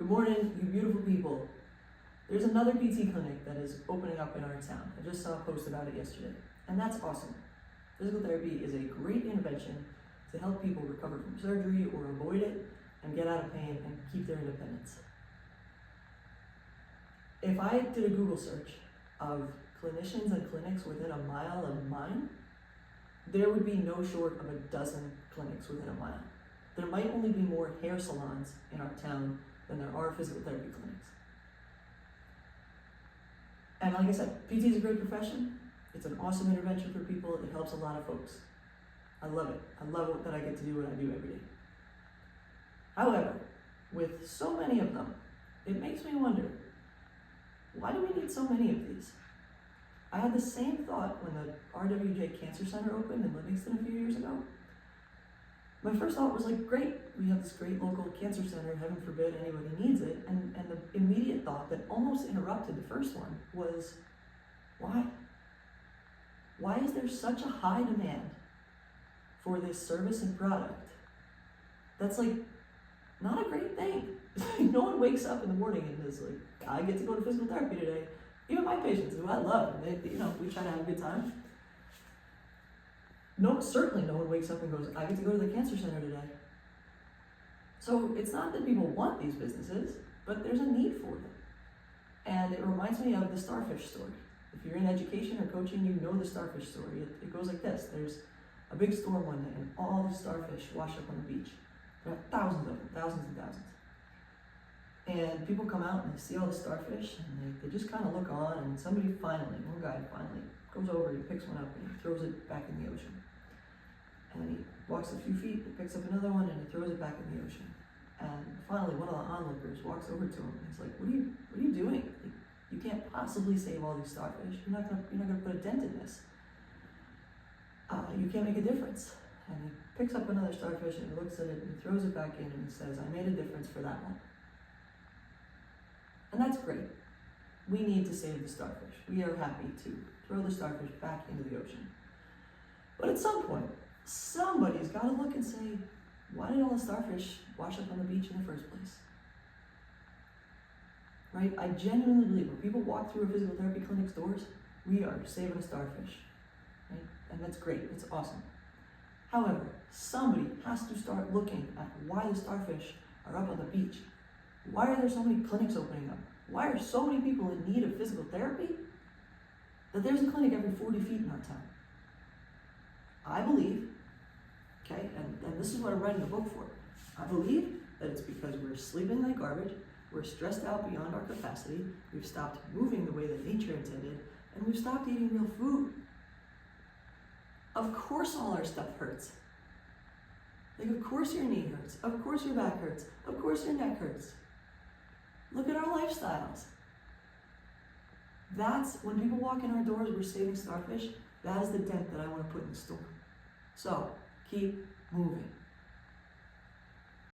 Good morning, you beautiful people. There's another PT clinic that is opening up in our town. I just saw a post about it yesterday, and that's awesome. Physical therapy is a great intervention to help people recover from surgery or avoid it and get out of pain and keep their independence. If I did a Google search of clinicians and clinics within a mile of mine, there would be no short of a dozen clinics within a mile. There might only be more hair salons in our town than there are physical therapy clinics. And like I said, PT is a great profession. It's an awesome intervention for people. It helps a lot of folks. I love it. I love it that I get to do what I do every day. However, with so many of them, it makes me wonder, why do we need so many of these? I had the same thought when the RWJ Cancer Center opened in Livingston a few years ago. My first thought was like, great, we have this great local cancer center, heaven forbid anybody needs it. And the immediate thought that almost interrupted the first one was, why? Why is there such a high demand for this service and product that's like not a great thing? No one wakes up in the morning and is like, I get to go to physical therapy today. Even my patients, who I love, and they, we try to have a good time. No, certainly no one wakes up and goes, I get to go to the cancer center today. So it's not that people want these businesses, but there's a need for them. And it reminds me of the starfish story. If you're in education or coaching, you know the starfish story. It goes like this. There's a big storm one day and all the starfish wash up on the beach. There are thousands of them, thousands and thousands. And people come out and they see all the starfish and they just kind of look on, and somebody one guy finally goes over, he picks one up and he throws it back in the ocean. And he walks a few feet, he picks up another one and he throws it back in the ocean. And finally one of the onlookers walks over to him and he's like, what are you doing? Like, you can't possibly save all these starfish. You're not gonna put a dent in this. You can't make a difference. And he picks up another starfish and he looks at it and he throws it back in and he says, I made a difference for that one. And that's great. We need to save the starfish. We are happy to throw the starfish back into the ocean. But at some point, somebody's got to look and say, why did all the starfish wash up on the beach in the first place? Right? I genuinely believe when people walk through a physical therapy clinic's doors, we are saving a starfish. Right? And that's great. It's awesome. However, somebody has to start looking at why the starfish are up on the beach. Why are there so many clinics opening up? Why are so many people in need of physical therapy that there's a clinic every 40 feet in our town? I believe, okay, and this is what I'm writing a book for. I believe that it's because we're sleeping like garbage, we're stressed out beyond our capacity, we've stopped moving the way that nature intended, and we've stopped eating real food. Of course all our stuff hurts. Like, of course your knee hurts, of course your back hurts, of course your neck hurts. Look at our lifestyles. That's, when people walk in our doors, we're saving starfish. That is the dent that I want to put in the storm. So, keep moving.